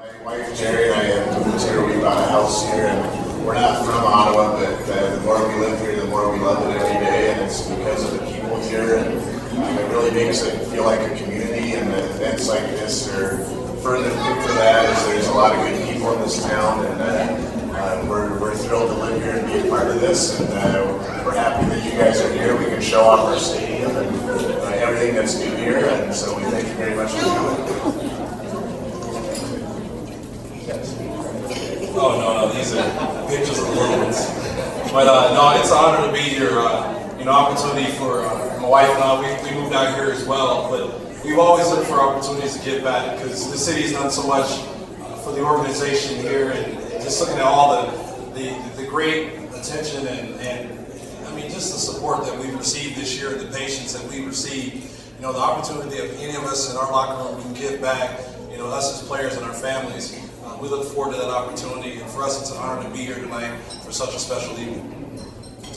My wife Jerry and I moved here. We bought a house here, and we're not from Ottawa, but the more we live here, the more we love it every day, and it's because of the people here, and it really makes it feel like a community. And the events like this are further proof for that. Is there's a lot of good people in this town, and we're thrilled to live here and be a part of this, and we're happy that you guys are here. We can show off our stadium and everything that's new here, and so we thank you very much for doing it. Oh, no, these are pictures of the little ones. But no, it's an honor to be here. Opportunity for my wife and I, we moved out here as well, but we've always looked for opportunities to give back because the city's done so much for the organization here, and just looking at all the great attention and I mean, just the support that we've received this year, the patience that we've received, the opportunity of any of us in our locker room can give back, us as players and our families. We look forward to that opportunity, and for us it's an honor to be here tonight for such a special evening.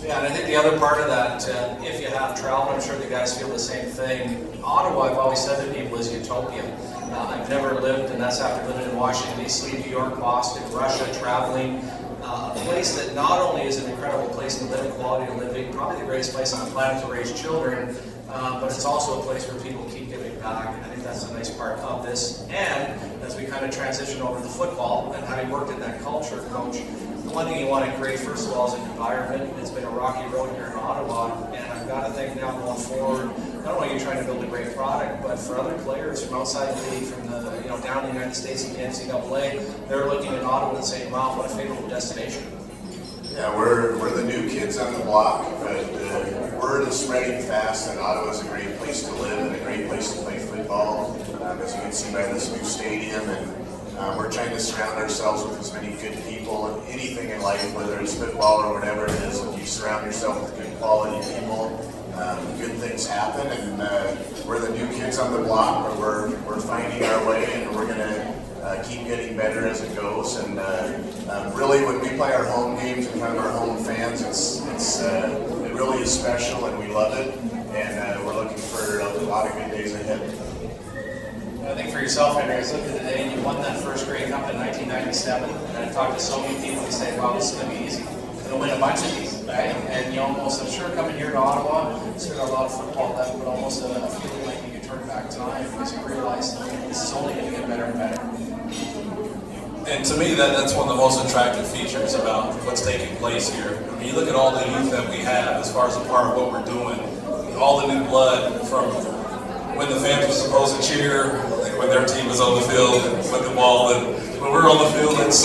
Yeah, and I think the other part of that, if you have traveled, I'm sure the guys feel the same thing. Ottawa, I've always said to people, is utopia. I've never lived, and that's after living in Washington, D.C., New York, Boston, Russia, traveling. A place that not only is an incredible place to live, quality of living, probably the greatest place on the planet to raise children, but it's also a place where people keep giving back, and I think that's a nice part of this. And as we kind of transition over to football, and having worked in that culture, Coach, the one thing you want to create, first of all, is an environment. It's been a rocky road here in Ottawa, and I've got to think now going forward, not only are you trying to build a great product, but for other players from outside the league, from the down in the United States and the NCAA, they're looking at Ottawa and saying, wow, what a favorable destination. Yeah, we're the new kids on the block, but word is spreading fast, and Ottawa's a great place to live and a great place to play football, as you can see by this new stadium. And we're trying to surround ourselves with as many good people. Anything in life, whether it's football or whatever it is, if you surround yourself with good quality people, good things happen. And we're the new kids on the block, but we're finding our way, and we're going to keep getting better as it goes. And really, when we play our home games in front of our home fans, it really is special, and we love it. And we're looking for a lot of good days ahead. I think for yourself, Henry, I was looking today, and you won that first Grey Cup in 1997. And I talked to so many people who say, wow, this is going to be easy. I'm going to win a bunch of these, right? And I'm sure coming here to Ottawa, sort of a lot of football left, but almost a feeling like you could turn back time because you realize this is only going to get better and better. And to me, that's one of the most attractive features about what's taking place here. I mean, you look at all the youth that we have as far as a part of what we're doing, all the new blood from when the fans were supposed to cheer, like when their team was on the field and with the ball, and when we're on the field, it's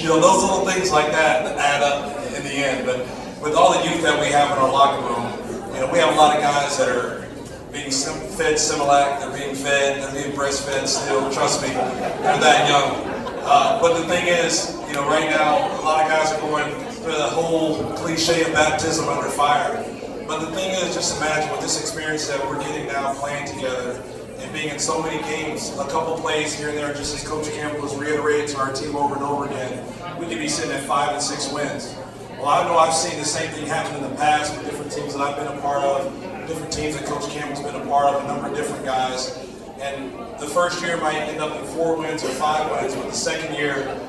those little things like that add up in the end. But with all the youth that we have in our locker room, we have a lot of guys that are being fed Similac, they're being fed, they're being breastfed still, trust me, they're that young. But the thing is, right now, a lot of guys are going through the whole cliche of baptism under fire. But the thing is, just imagine with this experience that we're getting now playing together and being in so many games, a couple plays here and there, just as Coach Campbell has reiterated to our team over and over again, we could be sitting at 5 and 6 wins. Well, I know I've seen the same thing happen in the past with different teams that I've been a part of, different teams that Coach Campbell's been a part of, a number of different guys. And the first year might end up in 4 wins or 5 wins, but the second year,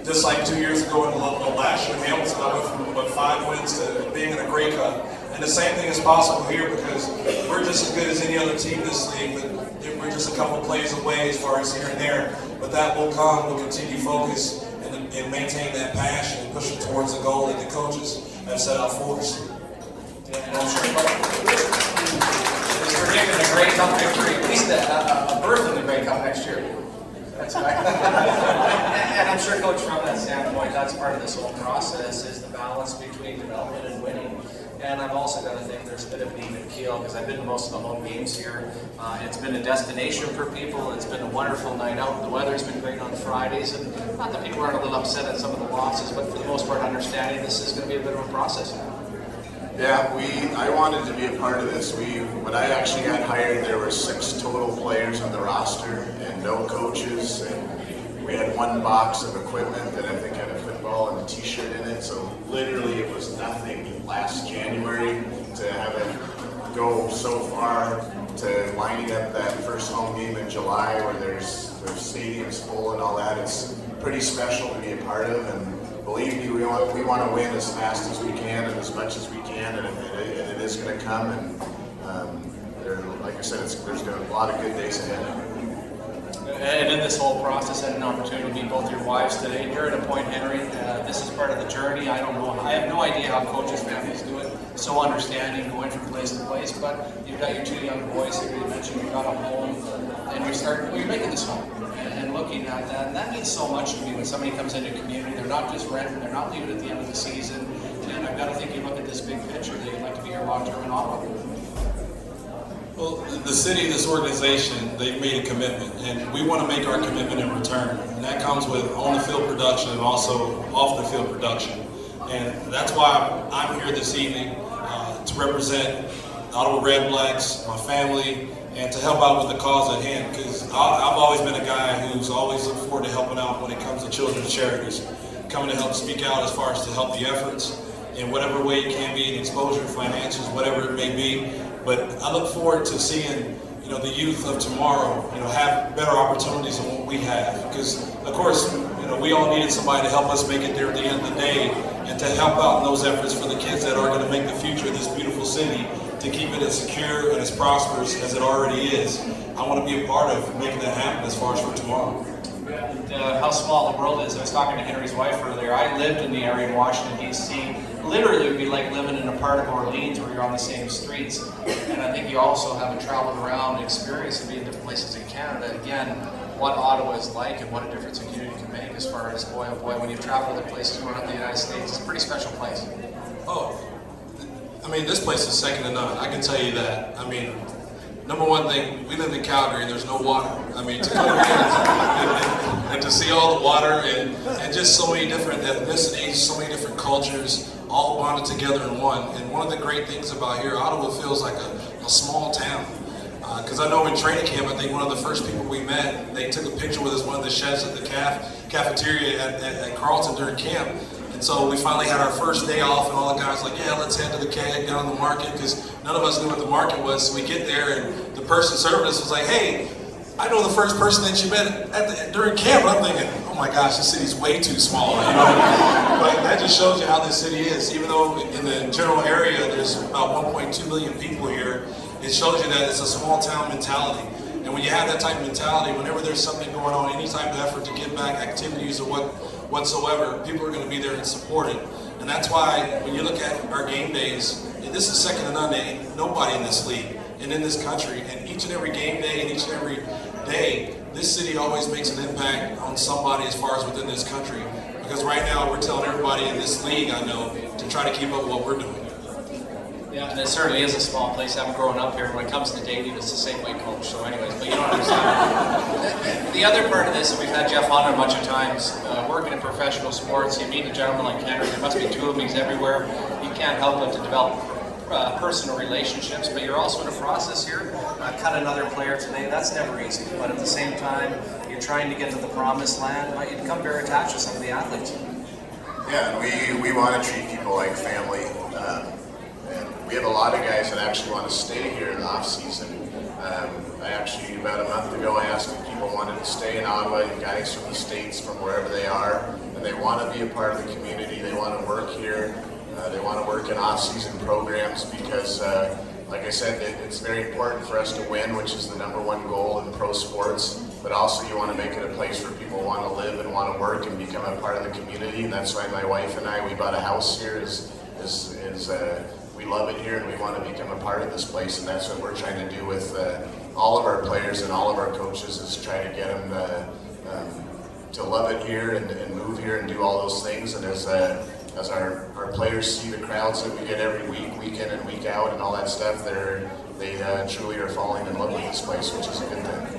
just like 2 years ago in last year in Hamilton, I went from 5 wins to being in a Grey Cup. And the same thing is possible here because we're just as good as any other team in this league, but we're just a couple plays away as far as here and there. But that will come. We'll continue to focus and maintain that passion and push it towards the goal that the coaches have set out for us. Yeah, and I'm sure it's predicting a Grey Cup victory, at least a berth in the Grey Cup next year. That's right. And I'm sure, Coach, from that standpoint, that's part of this whole process is the balance between development and winning. And I've also got to think there's a bit of an even keel because I've been to most of the home games here. It's been a destination for people. It's been a wonderful night out. The weather's been great on Fridays. And not that people aren't a little upset at some of the losses, but for the most part, understanding this is going to be a bit of a process. Yeah, I wanted to be a part of this. When I actually got hired, there were 6 total players on the roster and no coaches. And we had 1 box of equipment that I think had a football and a t-shirt in it. So literally it was nothing last January to have it go so far to lining up that first home game in July where there's the stadium's full and all that. It's pretty special to be a part of, and believe me, we want to win as fast as we can and as much as we can, and it is going to come. And like I said, there's a lot of good days ahead. And in this whole process, I had an opportunity to meet both your wives today. You're at a point, Henry, this is part of the journey. I don't know, I have no idea how coaches' families do it. So understanding, going from place to place, but you've got your 2 young boys here. You mentioned you've got a home, and you're making this home. And looking at that, and that means so much to me when somebody comes into a community. They're not just renting, they're not leaving at the end of the season. And I've got to think you look at this big picture that you'd like to be here long term in Ottawa. Well, the city, this organization, they've made a commitment, and we want to make our commitment in return. And that comes with on-the-field production and also off-the-field production. And that's why I'm here this evening to represent the Ottawa RedBlacks, my family, and to help out with the cause at hand. Because I've always been a guy who's always looked forward to helping out when it comes to children's charities. Coming to help speak out as far as to help the efforts in whatever way it can be, in exposure, financials, whatever it may be. But I look forward to seeing, the youth of tomorrow, have better opportunities than what we have. Because, of course, we all needed somebody to help us make it there at the end of the day, and to help out in those efforts for the kids that are going to make the future of this beautiful city, to keep it as secure and as prosperous as it already is. I want to be a part of making that happen as far as for tomorrow. How small the world is. I was talking to Henry's wife earlier. I lived in the area in Washington, D.C. Literally, it would be like living in a part of Orleans where you're on the same streets. And I think you also have a traveled around experience of being in different places in Canada. Again, what Ottawa is like and what a difference a community can make as far as, boy, oh boy, when you travel other places growing up in the United States, it's a pretty special place. Oh, this place is second to none. I can tell you that. Number one thing, we live in Calgary and there's no water. To come here and to see all the water and just so many different ethnicities, so many different cultures, all bonded together in one. And one of the great things about here, Ottawa feels like a small town. Because I know in training camp, I think one of the first people we met, they took a picture with us, one of the chefs at the cafeteria at Carlton during camp. And so we finally had our first day off, and all the guys were like, yeah, let's head to the keg down the market, because none of us knew what the market was. So we get there, and the person serving us was like, hey, I know the first person that you met during camp. And I'm thinking, oh my gosh, this city's way too small. But that just shows you how this city is. Even though in the general area there's about 1.2 million people here, it shows you that it's a small town mentality. And when you have that type of mentality, whenever there's something going on, any type of effort to give back, activities or whatsoever, people are going to be there and support it. And that's why when you look at our game days, this is second to none. Nobody in this league and in this country. And each and every game day and each and every day, this city always makes an impact on somebody as far as within this country. Because right now we're telling everybody in this league, I know, to try to keep up with what we're doing. Yeah, and it certainly is a small place. Having grown up here, when it comes to dating, it's the same way, coach. So anyways, but you don't understand. The other part of this, and we've had Jeff on a bunch of times, working in professional sports, you meet a gentleman like Henry, there must be two of them, he's everywhere. You can't help but to develop personal relationships, but you're also in a process here. Cut another player today, that's never easy. But at the same time, you're trying to get to the promised land, but you become very attached to some of the athletes. Yeah, and we want to treat people like family. And we have a lot of guys that actually want to stay here in the off season. I actually, about a month ago, I asked if people wanted to stay in Ottawa, guys from the States, from wherever they are, and they want to be a part of the community, they want to work here, they want to work in off-season programs because, like I said, it's very important for us to win, which is the #1 goal in pro sports, but also you want to make it a place where people want to live and want to work and become a part of the community, and that's why my wife and I, we bought a house here, we love it here and we want to become a part of this place, and that's what we're trying to do with all of our players and all of our coaches, is try to get them to love it here and move here and do all those things. And as our players see the crowds that we get every week in and week out and all that stuff, they truly are falling in love with this place, which is a good thing.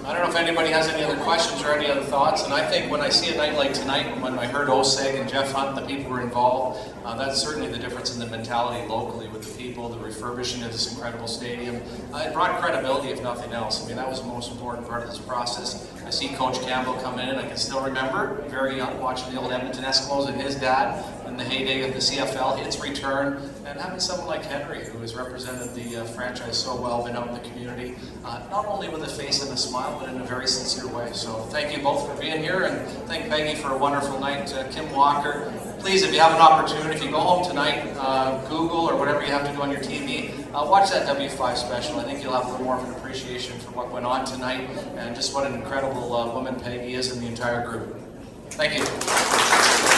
I don't know if anybody has any other questions or any other thoughts, and I think when I see a night like tonight, when I heard Oseg and Jeff Hunt, the people who were involved, that's certainly the difference in the mentality locally with the people, the refurbishing of this incredible stadium. It brought credibility, if nothing else. I mean, that was the most important part of this process. I see Coach Campbell come in, and I can still remember, very young, watching the old Edmonton Eskimos and his dad. in the heyday of the CFL, its return, and having someone like Henry, who has represented the franchise so well, been out in the community, not only with a face and a smile, but in a very sincere way. So thank you both for being here, and thank Peggy for a wonderful night. Kim Walker, please, if you have an opportunity, if you go home tonight, Google or whatever you have to do on your TV, watch that W5 special. I think you'll have a little more of an appreciation for what went on tonight, and just what an incredible woman Peggy is and the entire group. Thank you.